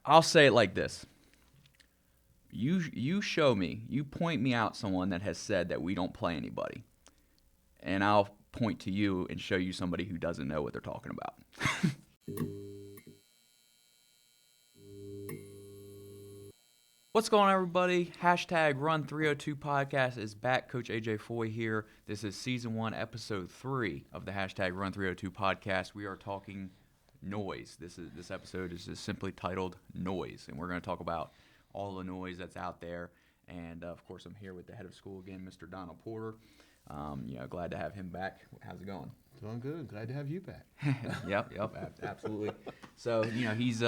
I'll say it like this. You show me, you point me out someone that has said that we don't play anybody, and I'll point to you and show you somebody who doesn't know what they're talking about. What's going on, everybody? Hashtag Run 302 podcast is back. Coach AJ Foy here. This is season 1, episode 3 of the hashtag Run 302 podcast. We are talking noise. This episode is just simply titled Noise, and we're going to talk about all the noise that's out there. And of course, I'm here with the head of school again, Mr. Donald Porter. Glad to have him back. How's it going? Doing good. Glad to have you back. Yep, absolutely. So he's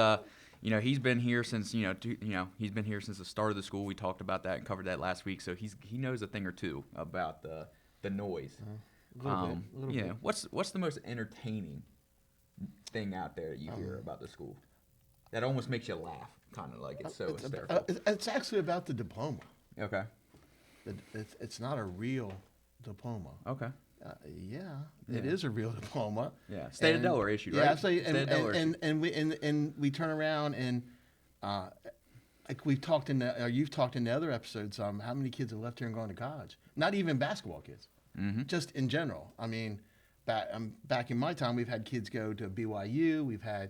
been here since he's been here since the start of the school. We talked about that and covered that last week. So he knows a thing or two about the noise. A little bit. What's the most entertaining thing out there that you hear about the school that almost makes you laugh? Kind of like it's so hysterical. It's actually about the diploma. Okay. It's not a real diploma. Okay. It is a real diploma. Yeah. State of Delaware issued, right? Yeah, absolutely. And we turn around and like we've talked you've talked in the other episodes. How many kids have left here and gone to college? Not even basketball kids. Mm-hmm. Just in general. I mean, back in my time, we've had kids go to BYU. We've had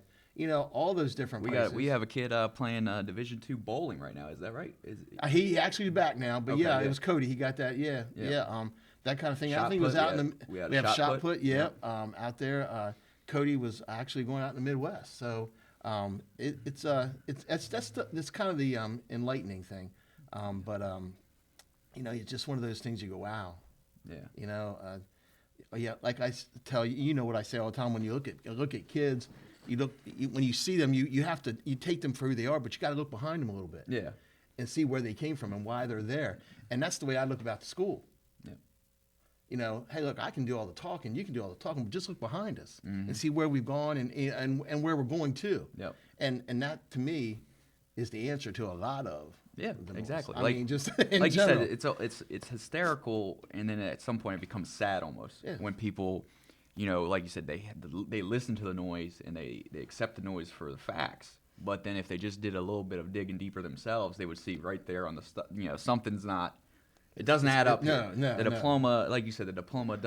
all those different places. We have a kid playing Division II bowling right now. Is that right? He actually is back now, but okay, it was Cody. He got that. Yeah. That kind of thing. I think it was out in the. We have shot put. Yeah. Out there. Cody was actually going out in the Midwest. So that's kind of the enlightening thing. It's just one of those things you go, wow. Yeah. Like I tell you, you know what I say all the time. When you look at kids. When you see them, you have to take them for who they are, but you got to look behind them a little bit, and see where they came from and why they're there. And that's the way I look about the school. Yeah. Hey, look, I can do all the talking, you can do all the talking, but just look behind us and see where we've gone and where we're going to. Yep. And that to me is the answer to a lot of. Yeah, exactly. I mean, just in like general. you said, it's hysterical, and then at some point it becomes sad almost when people. Like you said, they listen to the noise and they accept the noise for the facts. But then if they just did a little bit of digging deeper themselves, they would see right there on the something's not. It doesn't add up. The diploma, like you said, the diploma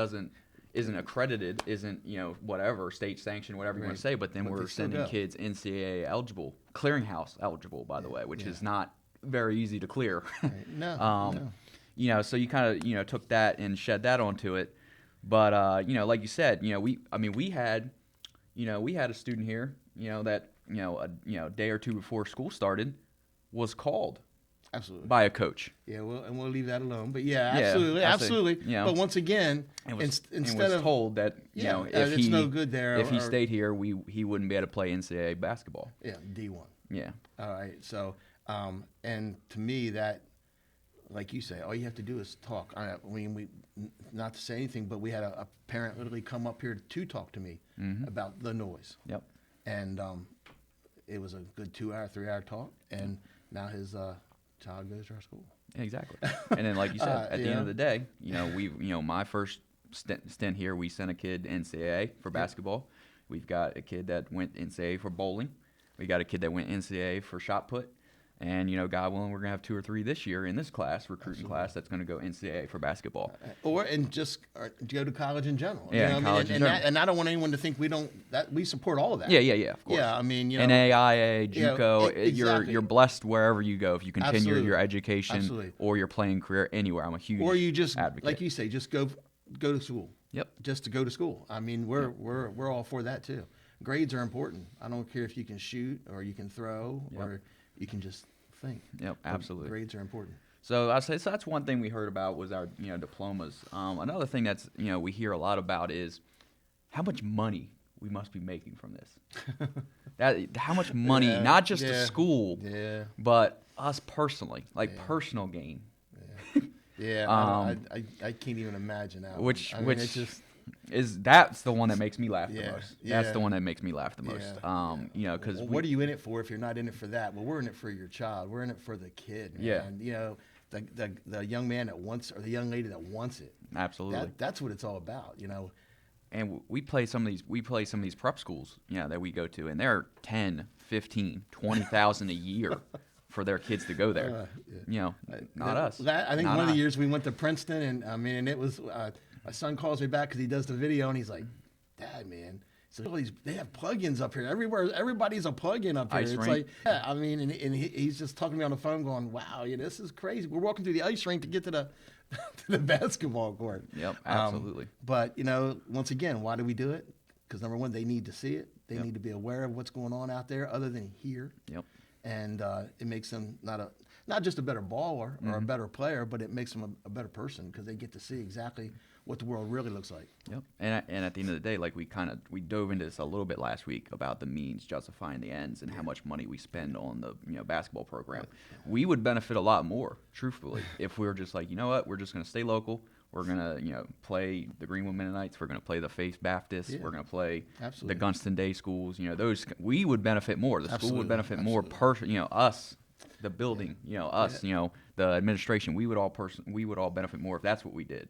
isn't accredited, isn't whatever state sanctioned, whatever you want to say. But then we're sending kids NCAA eligible, clearinghouse eligible, by the way, which is not very easy to clear. Right. No. So you kind of took that and shed that onto it. But like you said, we had a student here, that a day or two before school started, was called absolutely by a coach. Yeah, we'll leave that alone. But absolutely. But once again, instead of told that if it's no good there, if he stayed here, he wouldn't be able to play NCAA basketball. Yeah, D1. Yeah. All right. So, and to me that. Like you say, all you have to do is talk. I mean, we not to say anything, but we had a parent literally come up here to talk to me about the noise. Yep. And it was a good 2-hour, 3-hour talk, and now his child goes to our school. Exactly. And then, like you said, at the end of the day, my first stint here, we sent a kid NCAA for basketball. We've got a kid that went NCAA for bowling. We got a kid that went NCAA for shot put. And, God willing, we're going to have 2 or 3 this year in this class, recruiting class, that's going to go NCAA for basketball. Or just go to college in general. Yeah, college in general. And I don't want anyone to think we support all of that. Yeah, of course. Yeah, I mean, NAIA, JUCO, exactly. you're blessed wherever you go. If you continue your education Absolutely. Or your playing career anywhere, I'm a huge Or you just, advocate. like you say, just go to school. Yep. Just to go to school. I mean, we're all for that too. Grades are important. I don't care if you can shoot or you can throw or you can just think. Yep, absolutely. Grades are important. So I say that's one thing we heard about was our diplomas. Another thing that's we hear a lot about is how much money we must be making from this. How much money, not just the school, but us personally, personal gain. Yeah, I can't even imagine that. It's just. That's the one that makes me laugh the most. That's the one that makes me laugh the most. Because what are you in it for if you're not in it for that? Well, we're in it for your child. We're in it for the kid. Man. Yeah. The young man that wants or the young lady that wants it. Absolutely. That's what it's all about. and we play some of these prep schools, that we go to, and they're 10, 15, 20,000 a year for their kids to go there. Not us. I think one of the years we went to Princeton, and it was my son calls me back because he does the video, and he's like, "Dad, man." So they have plugins up here everywhere. Everybody's a plugin up here. Ice it's rink. like, and he's just talking to me on the phone, going, "Wow, this is crazy. We're walking through the ice rink to get to the to the basketball court." Yep, absolutely. But once again, why do we do it? Because number one, they need to see it. They need to be aware of what's going on out there, other than here. Yep. And it makes them not just a better baller or a better player, but it makes them a better person because they get to see exactly what the world really looks like. Yep. And at the end of the day, like we dove into this a little bit last week about the means justifying the ends and how much money we spend on the basketball program. Right. We would benefit a lot more, truthfully, if we were just like, you know what, we're just going to stay local. We're going to play the Greenwood Mennonites. We're going to play the Faith Baptists. Yeah. We're going to play the Gunston Day schools. Those we would benefit more. The school would benefit more. Us, the building. Us. The administration. We would all benefit more if that's what we did,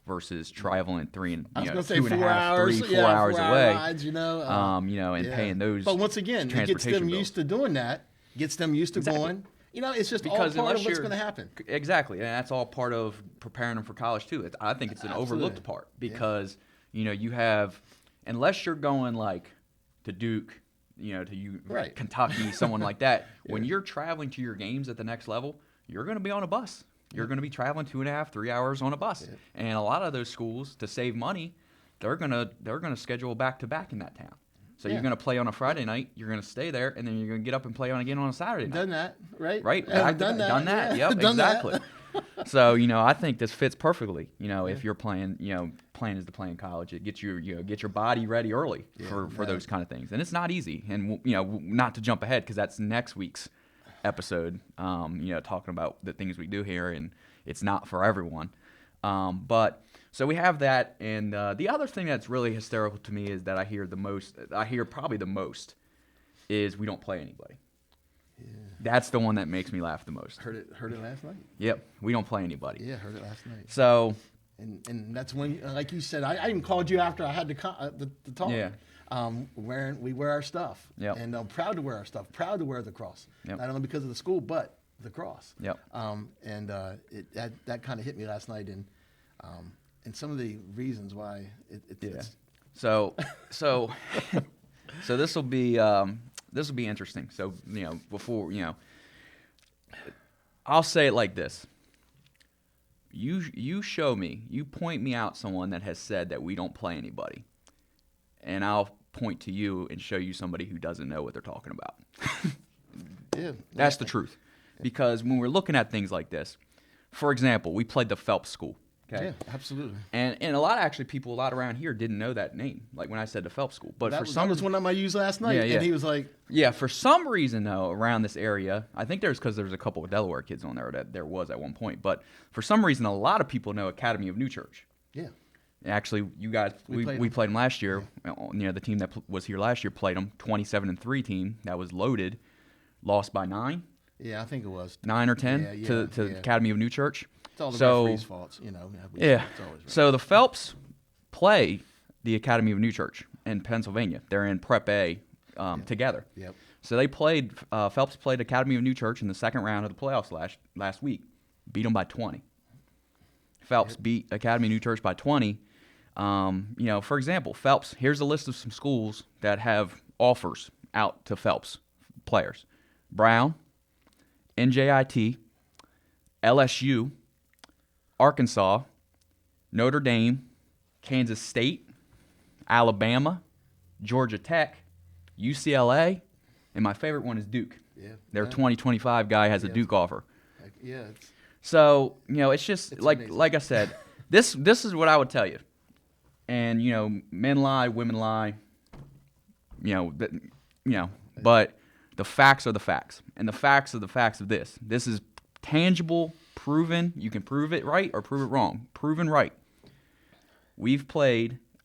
versus traveling 3 and 4 hours away. Rides, and paying those. But once again, it gets them used to doing that. Gets them used to going. It's just because all part of what's going to happen. Exactly, and that's all part of preparing them for college too. I think it's an overlooked part because you have, unless you're going like to Duke, Kentucky, someone like that. When you're traveling to your games at the next level, you're going to be on a bus. You're going to be traveling 2.5, 3 hours on a bus, and a lot of those schools, to save money, they're gonna schedule back to back in that town. So you're going to play on a Friday night, you're going to stay there, and then you're going to get up and play again on a Saturday night. Done that, right? Right. I've done that. Done that. Yeah. Yep, done exactly. That. So, I think this fits perfectly. If you're playing, playing is to play in college. It gets get your body ready early for those kind of things. And it's not easy. And, not to jump ahead because that's next week's episode, talking about the things we do here, and it's not for everyone. So we have that, and the other thing that's really hysterical to me is that I hear probably the most, is we don't play anybody. Yeah. That's the one that makes me laugh the most. Heard it last night. Yep, we don't play anybody. Yeah, heard it last night. So, and that's when, like you said, I even called you after I had the talk. Yeah. We wear our stuff. Yep. And I'm proud to wear our stuff. Proud to wear the cross. Yep. Not only because of the school, but the cross. Yep. That kind of hit me last night, and some of the reasons why it's so this will be interesting. So before I'll say it like this: you show me, you point me out someone that has said that we don't play anybody, and I'll point to you and show you somebody who doesn't know what they're talking about. That's the truth. Because when we're looking at things like this, for example, we played the Phelps School. Okay? Yeah, absolutely. And a lot around here didn't know that name. Like when I said the Phelps School, but that was one of I used last night, and he was like, "Yeah." For some reason, though, around this area, I think because there's a couple of Delaware kids on there that there was at one point. But for some reason, a lot of people know Academy of New Church. Yeah. Actually, you guys, we played them last year. The team that was here last year played them. 27-3 team that was loaded, lost by 9. Yeah, I think it was 9 or 10 to the Academy of New Church. It's all the referees' faults, Yeah. So the Phelps play the Academy of New Church in Pennsylvania. They're in Prep A together. Yep. So they played. Phelps played Academy of New Church in the second round of the playoffs last week. Beat them by 20. Phelps beat Academy of New Church by 20. For example, Phelps. Here's a list of some schools that have offers out to Phelps players: Brown, NJIT, LSU, Arkansas, Notre Dame, Kansas State, Alabama, Georgia Tech, UCLA, and my favorite one is Duke. Yeah. Their 2025 guy has a Duke offer. Yeah. So, it's just like I said, this is what I would tell you. And, men lie, women lie, but the facts are the facts. And the facts are the facts of this. This is tangible, proven. You can prove it right or prove it wrong. Proven right.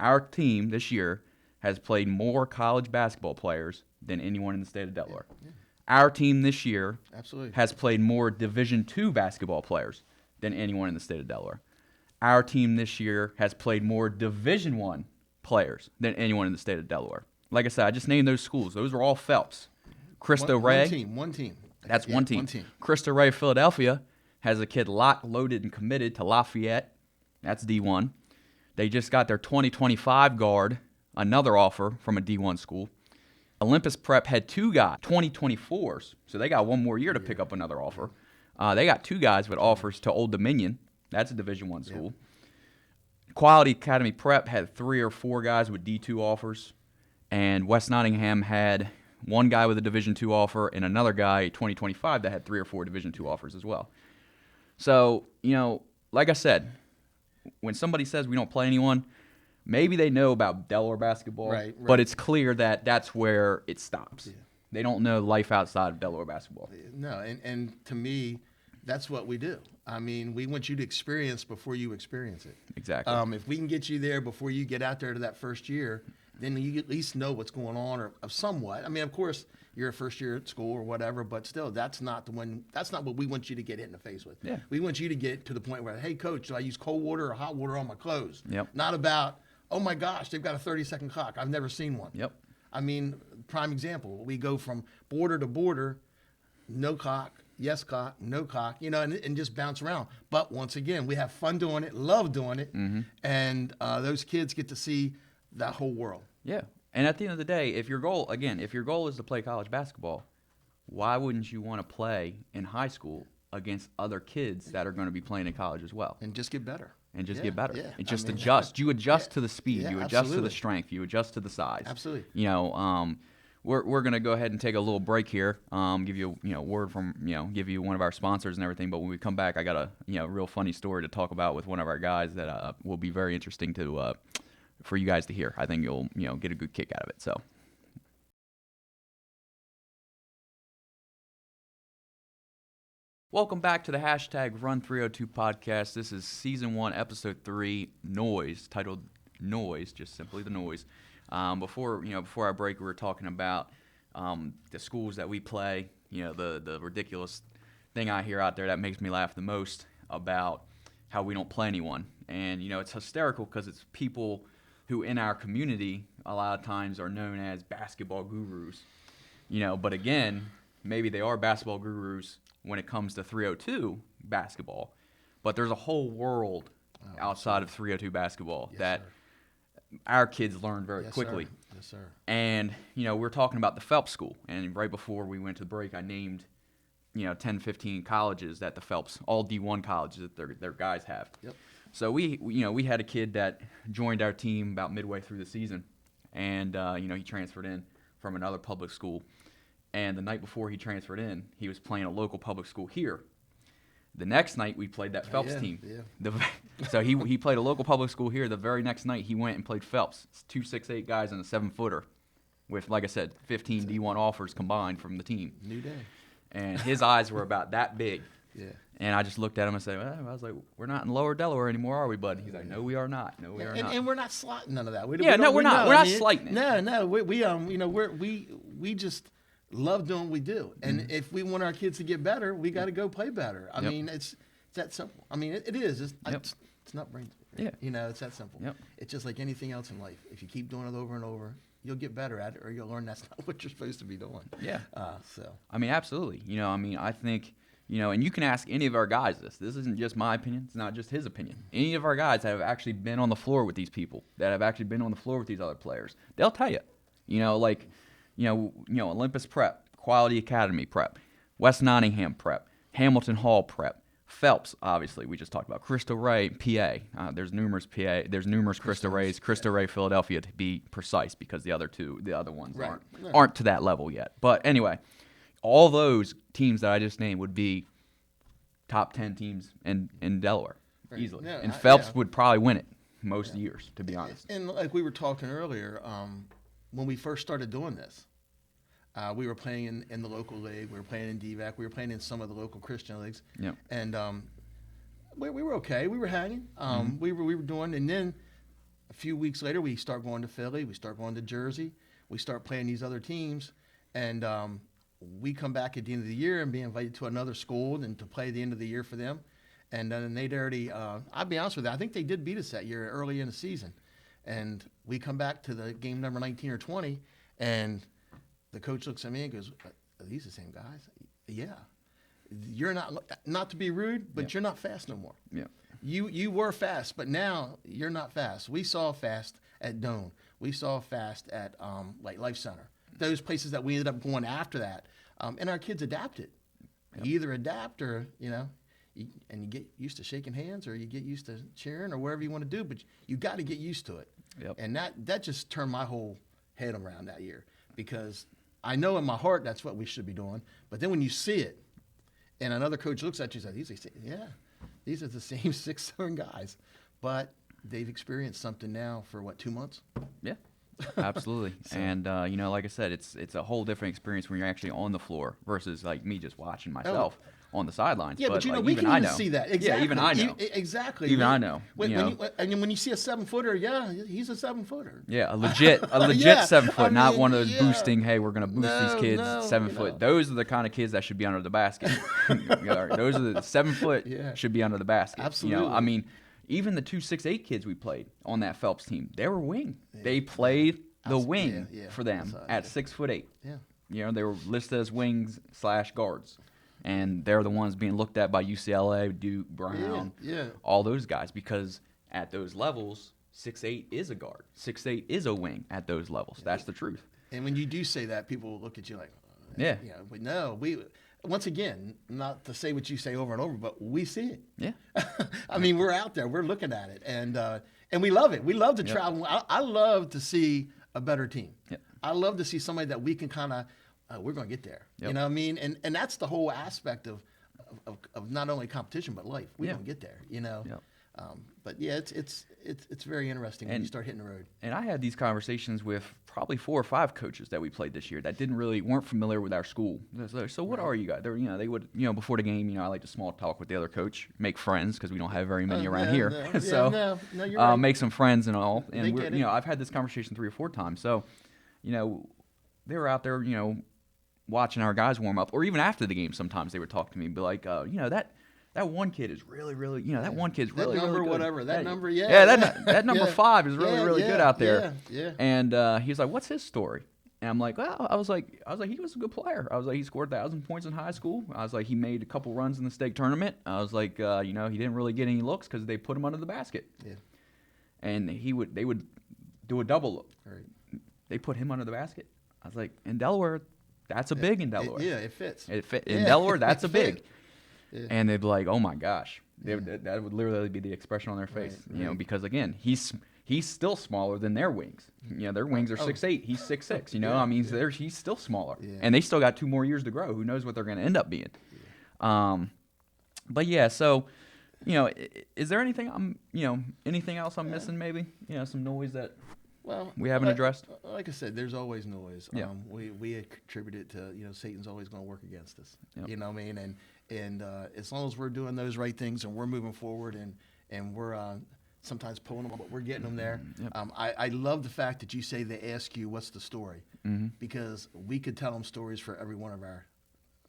Our team this year has played more college basketball players than anyone in the state of Delaware. Yeah. Our team this year has played more Division II basketball players than anyone in the state of Delaware. Our team this year has played more Division I players than anyone in the state of Delaware. Like I said, I just named those schools. Those are all Phelps. Cristo Rey. One team. That's one team. Cristo Rey, Philadelphia, has a kid locked, loaded, and committed to Lafayette. That's D1. They just got their 2025 guard, another offer from a D1 school. Olympus Prep had 2 guys, 2024s, so they got one more year to pick up another offer. They got 2 guys with offers to Old Dominion. That's a Division I school. Quality Academy Prep had 3 or 4 guys with D2 offers, and West Nottingham had 1 guy with a Division II offer and another guy, 2025, that had 3 or 4 Division II offers as well. So, like I said, when somebody says we don't play anyone, maybe they know about Delaware basketball, right. But it's clear that that's where it stops. Yeah. They don't know life outside of Delaware basketball. No, and to me, that's what we do. I mean, we want you to experience before you experience it. Exactly. If we can get you there before you get out there to that first year, then you at least know what's going on, or somewhat. I mean, of course, you're a first year at school or whatever, but still, that's not what we want you to get hit in the face with. Yeah. We want you to get to the point where, hey, coach, do I use cold water or hot water on my clothes? Yep. Not about, oh my gosh, they've got a 30-second clock. I've never seen one. Yep. I mean, prime example, we go from border to border, no clock, yes clock, no clock, and just bounce around. But once again, we have fun doing it, love doing it, and those kids get to see that whole world. Yeah. And at the end of the day, if your goal is to play college basketball, why wouldn't you want to play in high school against other kids that are going to be playing in college as well? And just get better. Get Yeah. And just adjust. You adjust to the speed. Yeah, you adjust absolutely. to the strength. You adjust to the size. Absolutely. We're going to go ahead and take a little break here. Give you word from give you one of our sponsors and everything. But when we come back, I got a real funny story to talk about with one of our guys that will be very interesting to for you guys to hear. I think you'll get a good kick out of it. So. Welcome back to the #Run302 podcast. This is Season 1, Episode 3, Noise, titled Noise, just simply the noise. Before our break, we were talking about the schools that we play. The ridiculous thing I hear out there that makes me laugh the most about how we don't play anyone. And, it's hysterical because it's people who in our community a lot of times are known as basketball gurus. But again, maybe they are basketball gurus when it comes to 302 basketball. But there's a whole world outside of 302 basketball that our kids learn very quickly. Sir. Yes, sir. And, we're talking about the Phelps School. And right before we went to the break, I named, 10, 15 colleges that the Phelps, all D1 colleges that their guys have. Yep. So we had a kid that joined our team about midway through the season. And, he transferred in from another public school. And the night before he transferred in, he was playing a local public school here. The next night, we played that Phelps team. Yeah. So he played a local public school here. The very next night, he went and played Phelps. It's 2 6'8" guys and a 7-footer with, like I said, 15 D1 offers combined from the team. New day. And his eyes were about that big. Yeah. And I just looked at him and said, I was like, we're not in Lower Delaware anymore, are we, bud? He's like, no, we are not. No, we are not. And we're not slighting none of that. We're not. We're not slighting it. No. We just love doing what we do. And if we want our kids to get better, we got to go play better. I mean, it's that simple. I mean, it is. It's not brain. Yeah. It's that simple. Yep. It's just like anything else in life. If you keep doing it over and over, you'll get better at it, or you'll learn that's not what you're supposed to be doing. Yeah. So. I mean, absolutely. I think, and you can ask any of our guys this. This isn't just my opinion. It's not just his opinion. Any of our guys that have actually been on the floor with these people, that have actually been on the floor with these other players, they'll tell you. Olympus Prep, Quality Academy Prep, West Nottingham Prep, Hamilton Hall Prep, Phelps, obviously, we just talked about. Cristo Rey, PA. There's numerous Cristo Reys, Cristo Rey, Philadelphia, to be precise, because the other ones aren't to that level yet. But anyway, all those teams that I just named would be top 10 teams in Delaware, easily. Yeah, and Phelps would probably win it most years, to be honest. And like we were talking earlier, when we first started doing this, we were playing in the local league. We were playing in DVAC. We were playing in some of the local Christian leagues. Yep. And we were okay. We were hanging. We were doing. And then a few weeks later, we start going to Philly. We start going to Jersey. We start playing these other teams. And we come back at the end of the year and be invited to another school and to play the end of the year for them. And then they'd already, I'll be honest with you, I think they did beat us that year early in the season. And we come back to the game number 19 or 20, and the coach looks at me and goes, "Are these the same guys?" Yeah. You're not to be rude, but you're not fast no more. Yeah. You were fast, but now you're not fast. We saw fast at Doane. We saw fast at like Life Center. Those places that we ended up going after that, and our kids adapted. Yep. You either adapt or and you get used to shaking hands, or you get used to cheering, or whatever you want to do. But you got to get used to it. Yep. And that just turned my whole head around that year, because I know in my heart that's what we should be doing. But then when you see it, and another coach looks at you and says, these are the same 6, 7 guys, but they've experienced something now for 2 months? Yeah, absolutely. And like I said, it's a whole different experience when you're actually on the floor versus like me just watching myself on the sidelines. Yeah, but we can even see that. Exactly. Yeah, even I know. Exactly. Even I know. When you see a 7-footer, he's a 7-footer. Yeah, a legit 7-foot, not one of those boosting. Hey, we're gonna boost these kids 7 foot. Those are the kind of kids that should be under the basket. Those are the 7 foot should be under the basket. Absolutely. Even the 2 6'8" kids we played on that Phelps team, they were wing. Yeah. They played the wing for them at 6'8". Yeah. They were listed as wings / guards. And they're the ones being looked at by UCLA, Duke, Brown, all those guys, because at those levels, 6'8" is a guard. 6'8" is a wing at those levels. That's the truth. And when you do say that, people will look at you like, but no, once again, not to say what you say over and over, but we see it. Yeah. We're out there. We're looking at it. And we love it. We love to travel. I love to see a better team. Yep. I love to see somebody that we can kind of, we're going to get there. Yep. You know what I mean? And that's the whole aspect of not only competition, but life. We're going to get there, Yep. But it's very interesting when you start hitting the road. And I had these conversations with probably 4 or 5 coaches that we played this year that weren't familiar with our school. So what are you guys? They would, before the game, I like to small talk with the other coach, make friends, because we don't have very many around here. No, you're right. Make some friends and all. And we're, I've had this conversation 3 or 4 times. So, they were out there, watching our guys warm up, or even after the game. Sometimes they would talk to me and be like, that one kid is really, really, that one kid's really, that number, really good. Whatever, that number, that number 5 is really good out there. Yeah. And he was like, "What's his story?" And I'm like, "Well," I was like, he was a good player. I was like, he scored 1,000 points in high school. I was like, he made a couple runs in the state tournament. I was like, he didn't really get any looks because they put him under the basket. Yeah. And they would do a double look. Right. They put him under the basket. I was like, in Delaware, that's a big in Delaware. It fits. In Delaware, that's a big. Yeah. And they'd be like, "Oh my gosh," that would literally be the expression on their face, because again, he's still smaller than their wings. Their wings are 6'8", he's 6'6". He's still smaller, and they still got 2 more years to grow. Who knows what they're going to end up being? But yeah, so is there anything anything else I'm missing? Maybe some noise that we haven't addressed. Like I said, there's always noise. Yeah. We attribute it to Satan's always going to work against us. Yep. You know what I mean? And as long as we're doing those right things and we're moving forward and we're sometimes pulling them, but we're getting them there. Yep. I love the fact that you say they ask you what's the story, because we could tell them stories for every one of our.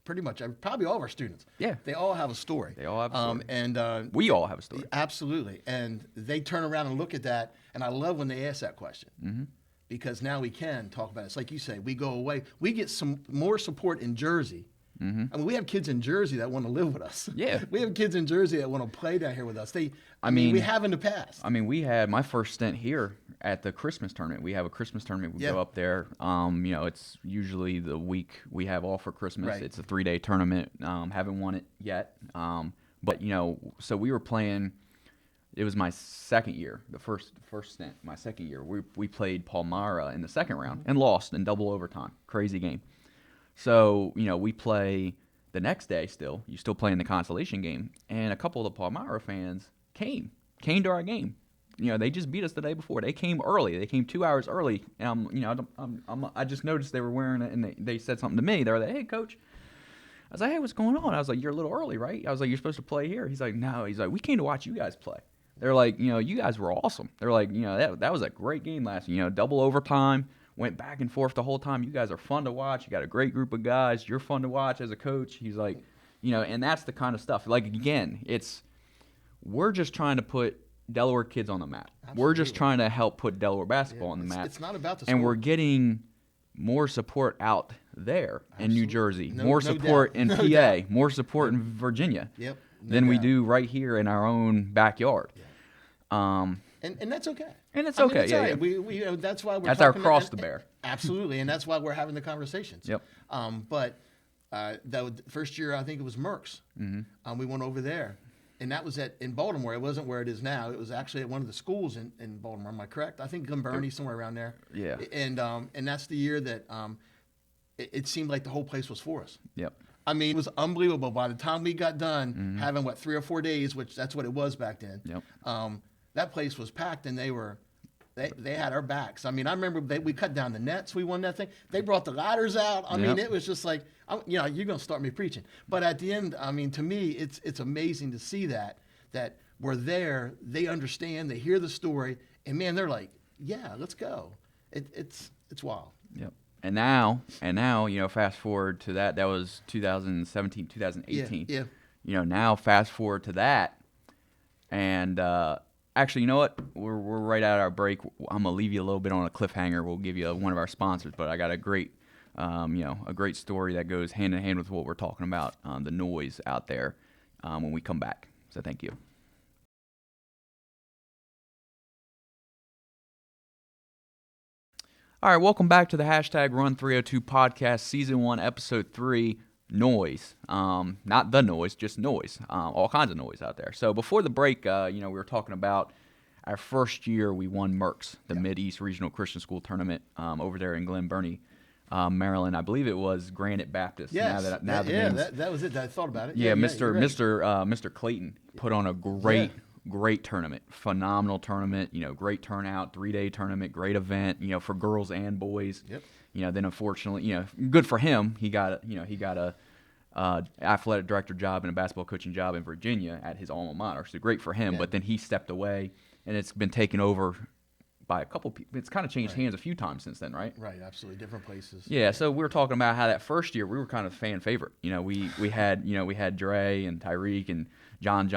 Pretty much, probably all of our students. Yeah. They all have a story. They all have a story. And we all have a story. Absolutely. And they turn around and look at that, and I love when they ask that question, because now we can talk about it. It's like you say, we go away. We get some more support in Jersey. We have kids in Jersey that want to live with us. Yeah. We have kids in Jersey that want to play down here with us. We have in the past. We had my first stint here at the Christmas tournament. We have a Christmas tournament. We go up there. It's usually the week we have off for Christmas. Right. It's a 3-day tournament. Haven't won it yet. But so we were playing. It was my second year, the first stint. My second year, we played Palmyra in the second round and lost in double overtime. Crazy game. So, we play the next day still. You still play in the consolation game. And a couple of the Palmyra fans came to our game. They just beat us the day before. They came early. They came 2 hours early. And I just noticed they were wearing it, and they said something to me. They were like, "Hey, coach." I was like, "Hey, what's going on?" I was like, "You're a little early, right?" I was like, "You're supposed to play here." He's like, "No." He's like, "We came to watch you guys play." They're like, "You guys were awesome." They're like, that was a great game last year. Double overtime. Went back and forth the whole time. You guys are fun to watch. You got a great group of guys. You're fun to watch as a coach. He's like, and that's the kind of stuff. Like, again, we're just trying to put Delaware kids on the map. Absolutely. We're just trying to help put Delaware basketball on the map. It's not about the and sport. we're getting more support out there in New Jersey, more support in PA, doubt. more support in Virginia than we do right here in our own backyard. And that's okay. And it's okay. It's yeah, right. We that's why we're that's our talking cross to bear. Absolutely, and that's why we're having the conversations. Yep. But that first year, I think it was Merck's. Mm-hmm. We went over there, and that was in Baltimore. It wasn't where it is now. It was actually at one of the schools in Baltimore. Am I correct? I think Glen Burnie, somewhere around there. Yeah. And that's the year that it seemed like the whole place was for us. Yep. I mean, it was unbelievable. By the time we got done having 3 or 4 days, which that's what it was back then. Yep. That place was packed, and they had our backs. I mean, I remember we cut down the nets. We won that thing. They brought the ladders out. I mean, it was just like, you're going to start me preaching. But at the end, I mean, to me, it's amazing to see that we're there. They understand. They hear the story, and man, they're like, yeah, let's go. It's wild. Yep. And now, fast forward to that. That was 2017, 2018. Yeah. Now fast forward to that, and actually, you know what? We're right at our break. I'm gonna leave you a little bit on a cliffhanger. We'll give you one of our sponsors, but I got a great, a great story that goes hand in hand with what we're talking about, the noise out there, when we come back. So thank you. All right, welcome back to the #Run302 podcast, season 1, episode 3. Noise, not the noise, just noise, all kinds of noise out there. So before the break, we were talking about our first year we won Merck's, the Mid-East Regional Christian School Tournament over there in Glen Burnie, Maryland. I believe it was Granite Baptist. Yes, that was it. I thought about it. Yeah, Mr. Clayton put on a great tournament, phenomenal tournament. Great turnout, 3-day tournament, great event. For girls and boys. Yep. Then unfortunately, good for him. He got a athletic director job and a basketball coaching job in Virginia at his alma mater. So great for him. Yeah. But then he stepped away, and it's been taken over by a couple people. It's kind of changed hands a few times since then, right? Right, absolutely, different places. Yeah. So we were talking about how that first year we were kind of fan favorite. We had Dre and Tyreek and John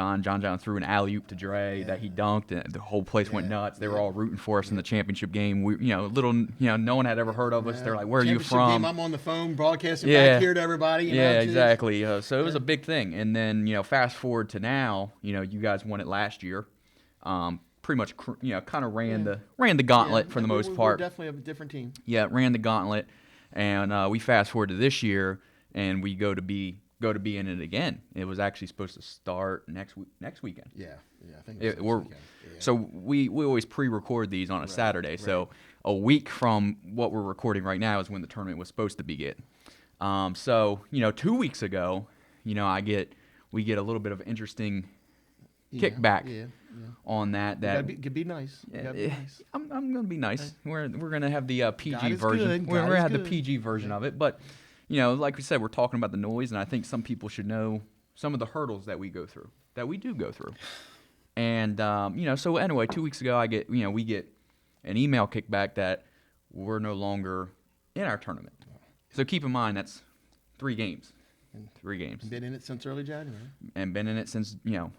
threw an alley-oop to Dre that he dunked, and the whole place went nuts. They were all rooting for us in the championship game. We, no one had ever heard of us. They're like, "Where are you from?" Game, I'm on the phone broadcasting back here to everybody. Exactly. So it was a big thing. And then fast forward to now. You guys won it last year. Pretty much, kind of ran the gauntlet for the most part. We're definitely a different team. Yeah, ran the gauntlet, and we fast forward to this year, and we go to be in it again. It was actually supposed to start next weekend. Yeah, I think it was next weekend. Yeah. So we always pre-record these on a Saturday. Right. So a week from what we're recording right now is when the tournament was supposed to begin. So 2 weeks ago, we get a little bit of interesting kickback on that. Could be nice. I'm gonna be nice. We're gonna have the PG version. We're gonna have the PG version of it, but. Like we said, we're talking about the noise, and I think some people should know some of the hurdles that we do go through. And, so anyway, 2 weeks ago, we get an email kickback that we're no longer in our tournament. So keep in mind, that's 3 games. 3 games. Been in it since early January. And been in it since,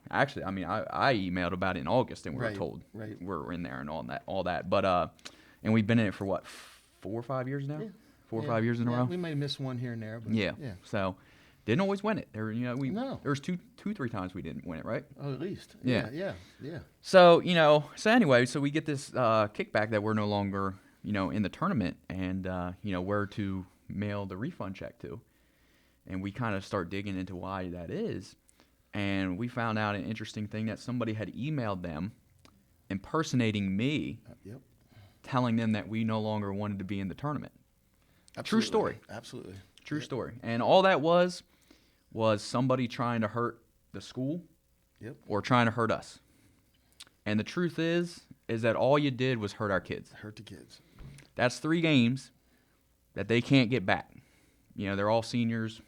actually, I emailed about it in August, and we were told we're in there and all that. But, and we've been in it for what, 4 or 5 years now? Yeah. 4 or 5 years in a row. We might have missed one here and there, but yeah. So didn't always win it. There, there's 2-3 times we didn't win it, right? Oh, at least. Yeah. So anyway, so we get this kickback that we're no longer, in the tournament, and where to mail the refund check to, and we kind of start digging into why that is, and we found out an interesting thing that somebody had emailed them, impersonating me, telling them that we no longer wanted to be in the tournament. Absolutely. True story. Absolutely. True story. And all that was somebody trying to hurt the school or trying to hurt us. And the truth is that all you did was hurt our kids. Hurt the kids. That's 3 games that they can't get back. They're all seniors.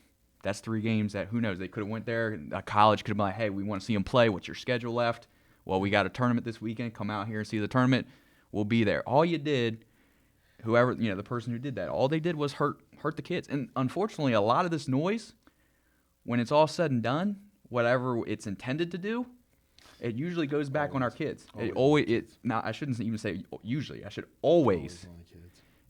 That's 3 games that, who knows, they could have went there. A college could have been like, hey, we want to see them play. What's your schedule left? Well, we got a tournament this weekend. Come out here and see the tournament. We'll be there. All you did, whoever, the person who did that, all they did was hurt the kids. And unfortunately, a lot of this noise, when it's all said and done, whatever it's intended to do, it usually goes back on our kids. I shouldn't even say usually. I should always.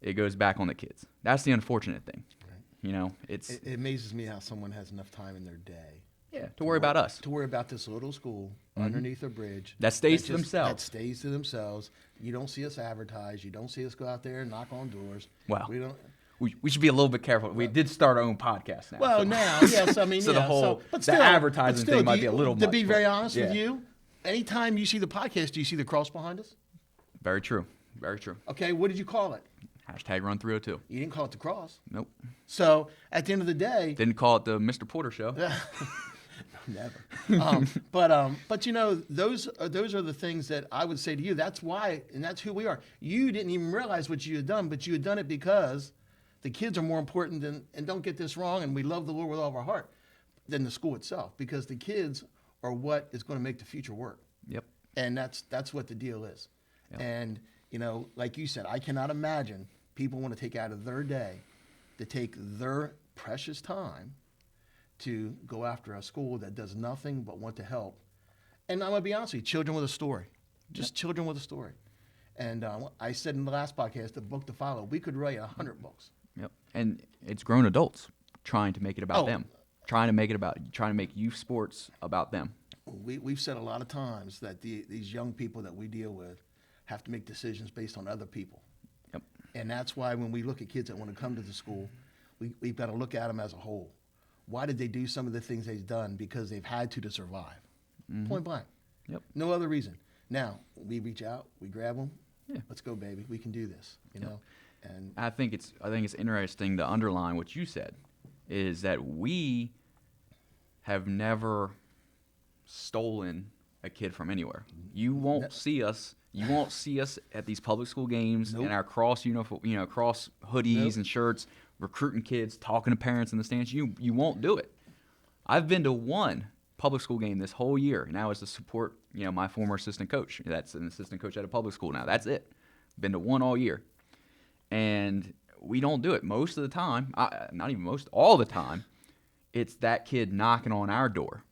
It goes back on the kids. That's the unfortunate thing. Right. You know, it amazes me how someone has enough time in their day. Yeah, to worry about us. To worry about this little school underneath a bridge. That stays to themselves. That stays to themselves. You don't see us advertise. You don't see us go out there and knock on doors. Wow. We should be a little bit careful. We did start our own podcast now. Well, now, yes. I mean, so the whole advertising thing might be a little much. To be very honest with you, anytime you see the podcast, do you see the cross behind us? Very true. Very true. Okay, what did you call it? #Run302. You didn't call it the cross. Nope. So at the end of the day, didn't call it the Mr. Porter Show. Never. But you know, those are the things that I would say to you. That's why, and that's who we are. You didn't even realize what you had done, but you had done it because the kids are more important than, and don't get this wrong, and we love the Lord with all of our heart, than the school itself, because the kids are what is going to make the future work. Yep. And that's what the deal is. Yep. And you know, like you said, I cannot imagine people want to take out of their day to take their precious time to go after a school that does nothing but want to help. And I'm going to be honest with you, children with a story. Just children with a story. And I said in the last podcast, the book to follow, we could write 100 books. Yep. And it's grown adults trying to make it about them. Trying to make youth sports about them. We've said a lot of times that these young people that we deal with have to make decisions based on other people. Yep. And that's why when we look at kids that want to come to the school, we've got to look at them as a whole. Why did they do some of the things they've done? Because they've had to survive. Mm-hmm. Point blank. Yep. No other reason. Now, we reach out, we grab them. Yeah. Let's go, baby. We can do this. You know. And I think it's interesting to underline what you said, is that we have never stolen a kid from anywhere. You won't see us. You won't see us at these public school games in our cross uniform, cross hoodies and shirts, recruiting kids, talking to parents in the stands. You won't do it. I've been to one public school game this whole year. Now it's to support, my former assistant coach. That's an assistant coach at a public school now. That's it. Been to one all year. And we don't do it most of the time. Not even most, all the time. It's that kid knocking on our door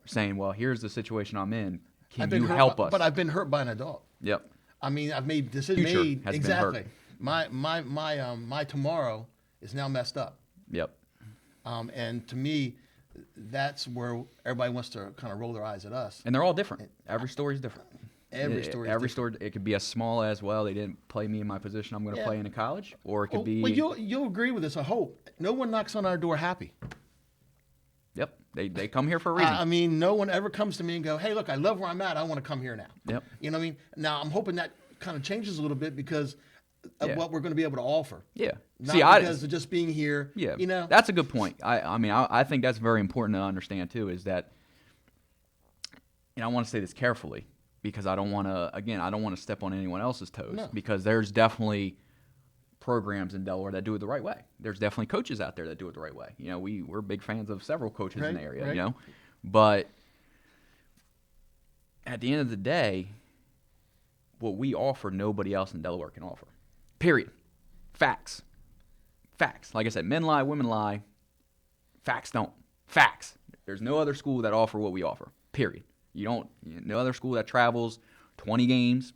saying, well, here's the situation I'm in. Can you help us? But I've been hurt by an adult. Yep. I mean, I've made decisions. Exactly. My tomorrow is now messed up. Yep. And to me, that's where everybody wants to kind of roll their eyes at us. And they're all different. Every story is different. Every story. It could be as small as, well, they didn't play me in my position I'm going to play in a college, or it could be. Well, you'll agree with this. I hope no one knocks on our door happy. Yep. They come here for a reason. I mean, no one ever comes to me and go, hey, look, I love where I'm at. I want to come here now. Yep. You know what I mean? Now, I'm hoping that kind of changes a little bit because of what we're going to be able to offer. Yeah. Not because of just being here. Yeah. That's a good point. I think that's very important to understand, too, is that, I want to say this carefully because I don't want to step on anyone else's toes because there's definitely programs in Delaware that do it the right way. There's definitely coaches out there that do it the right way. We're big fans of several coaches in the area, But at the end of the day, what we offer, nobody else in Delaware can offer. Period. Facts. Like I said, men lie, women lie. Facts don't. Facts. There's no other school that offer what we offer. Period. No other school that travels 20 games,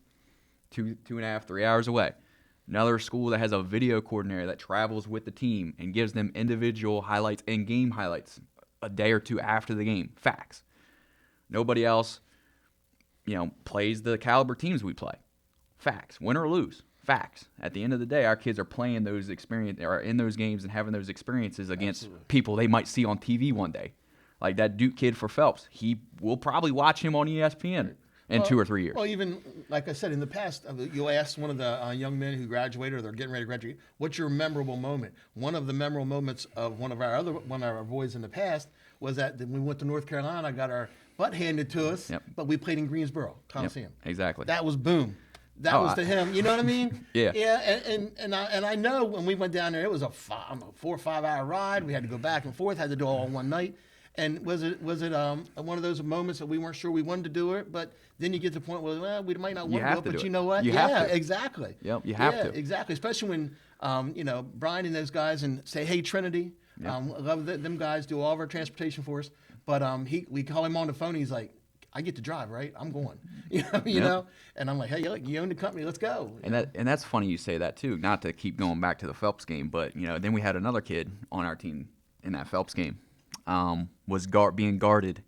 2.5, 3 hours away. Another school that has a video coordinator that travels with the team and gives them individual highlights and game highlights a day or two after the game. Facts. Nobody else, plays the caliber teams we play. Facts. Win or lose. Facts. At the end of the day, our kids are playing those are in those games and having those experiences against people they might see on TV one day. Like that Duke kid for Phelps. He will probably watch him on ESPN. In 2 or 3 years. Well, even, like I said, in the past, you'll ask one of the young men who graduated or they're getting ready to graduate, what's your memorable moment? One of the memorable moments of one of our boys in the past was that when we went to North Carolina, got our butt handed to us, but we played in Greensboro, Coliseum. Exactly. That was boom. That was to him. You know what I mean? Yeah. Yeah, and I know when we went down there, it was a 4 or 5 hour ride. We had to go back and forth, had to do it all in one night. And was it one of those moments that we weren't sure we wanted to do it, but then you get to the point where, well, we might not want to do it, but you know what? You have to. Exactly. Yep, you have to. Exactly. Especially when, Brian and those guys and say, hey, Trinity, I love them guys do all of our transportation for us. But we call him on the phone. He's like, I get to drive, right? I'm going. You know. And I'm like, hey, look, you own the company. Let's go. And that's funny you say that too. Not to keep going back to the Phelps game, but then we had another kid on our team in that Phelps game, was being guarded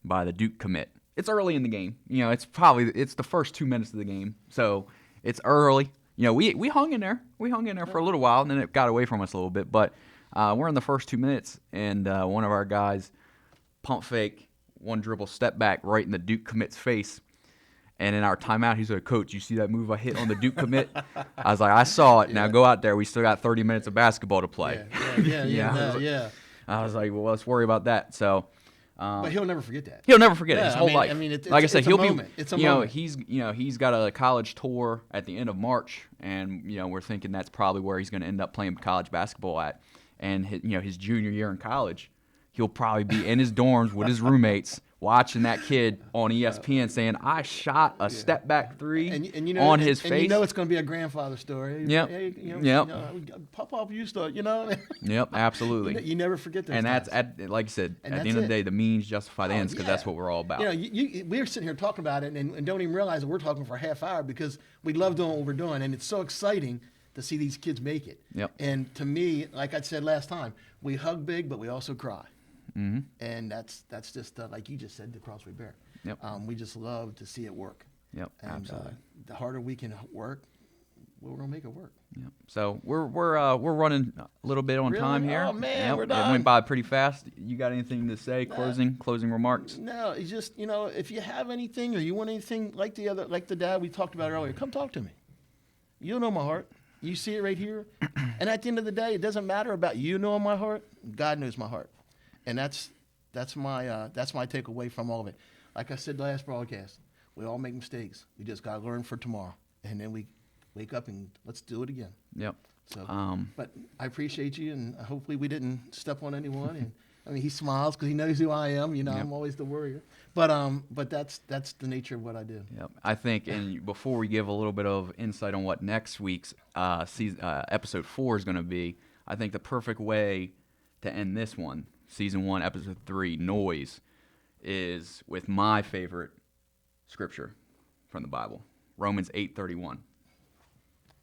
by the Duke commit. It's early in the game. It's the first 2 minutes of the game, so it's early. We hung in there. We hung in there for a little while, and then it got away from us a little bit. But we're in the first 2 minutes, and one of our guys pump fake, one dribble, step back right in the Duke commit's face. And in our timeout, he's like, Coach, you see that move I hit on the Duke commit? I was like, I saw it. Now go out there. We still got 30 minutes of basketball to play. Yeah. I was like, well, let's worry about that. So. But he'll never forget that. He'll never forget it his whole life. Like I said, he'll be. It's a moment. He's got a college tour at the end of March, and we're thinking that's probably where he's going to end up playing college basketball at. And his junior year in college, he'll probably be in his dorms with his roommates watching that kid on ESPN saying, I shot a step back three on his face. And it's going to be a grandfather story. Yep. Pop used to, Yep, absolutely. You never forget that. And that's, like I said, at the end of the day, the means justify the ends, because that's what we're all about. We're sitting here talking about it and don't even realize that we're talking for a half hour because we love doing what we're doing. And it's so exciting to see these kids make it. Yep. And to me, like I said last time, we hug big, but we also cry. Mm-hmm. And that's just like you just said, the Crossway Bear. Yep. We just love to see it work. Yep. And absolutely. The harder we can work, we're gonna make it work. Yep. So we're running a little bit on time here. Oh man, we're done. It went by pretty fast. You got anything to say? Closing remarks? No, it's just if you have anything or you want anything like the dad we talked about earlier, come talk to me. You know my heart. You see it right here. And at the end of the day, it doesn't matter about you knowing my heart. God knows my heart. And that's my takeaway from all of it. Like I said last broadcast, we all make mistakes. We just got to learn for tomorrow. And then we wake up and let's do it again. Yep. So, but I appreciate you, and hopefully we didn't step on anyone. And he smiles because he knows who I am. Yep. I'm always the worrier. But that's the nature of what I do. Yep. I think, and before we give a little bit of insight on what next week's episode 4 is going to be, I think the perfect way to end this one, season 1, episode 3, Noise, is with my favorite scripture from the Bible, Romans 8:31.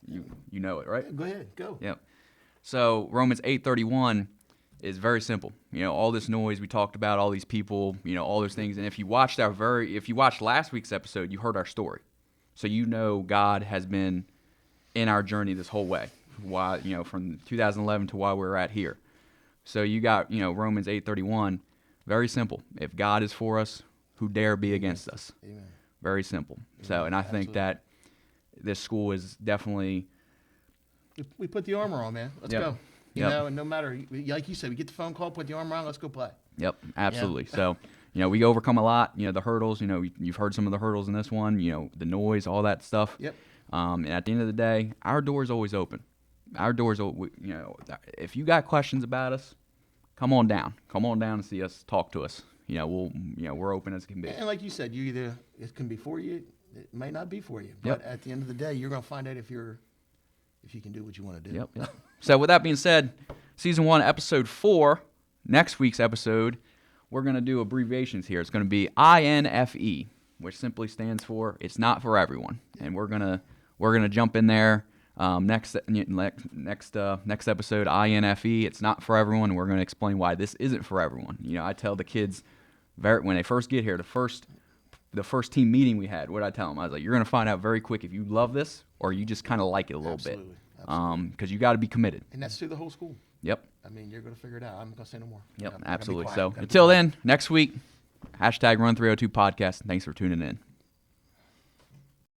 You know it, right? Go ahead, go. Yep. So Romans 8:31 is very simple. All this noise we talked about, all these people, all those things. And if you watched last week's episode, you heard our story. So God has been in our journey this whole way. Why, from 2011 to why we're at here. So you got, Romans 8:31, very simple. If God is for us, who dare be against us? Amen. Very simple. Amen. So, and I think that this school is definitely. We put the armor on, man. Let's go. And no matter, like you said, we get the phone call, put the armor on, let's go play. Yep, absolutely. Yeah. So, we overcome a lot. The hurdles. You've heard some of the hurdles in this one. The noise, all that stuff. Yep. And at the end of the day, our door is always open. Our doors, if you got questions about us, come on down. Come on down and see us. Talk to us. We're open as it can be. And like you said, it can be for you. It might not be for you. But at the end of the day, you're going to find out if you can do what you want to do. Yep. So with that being said, season 1, episode 4, next week's episode, we're going to do abbreviations here. It's going to be INFE, which simply stands for It's Not For Everyone. And we're gonna jump in there. Next episode, INFE, It's Not For Everyone, and we're going to explain why this isn't for everyone. I tell the kids when they first get here, the first team meeting we had, what did I tell them? I was like, you're going to find out very quick if you love this or you just kind of like it a little bit. Absolutely. Because you got to be committed. And that's through the whole school. Yep. You're going to figure it out. I'm not going to say no more. Yep, absolutely. So until then, next week, #Run302 podcast. Thanks for tuning in.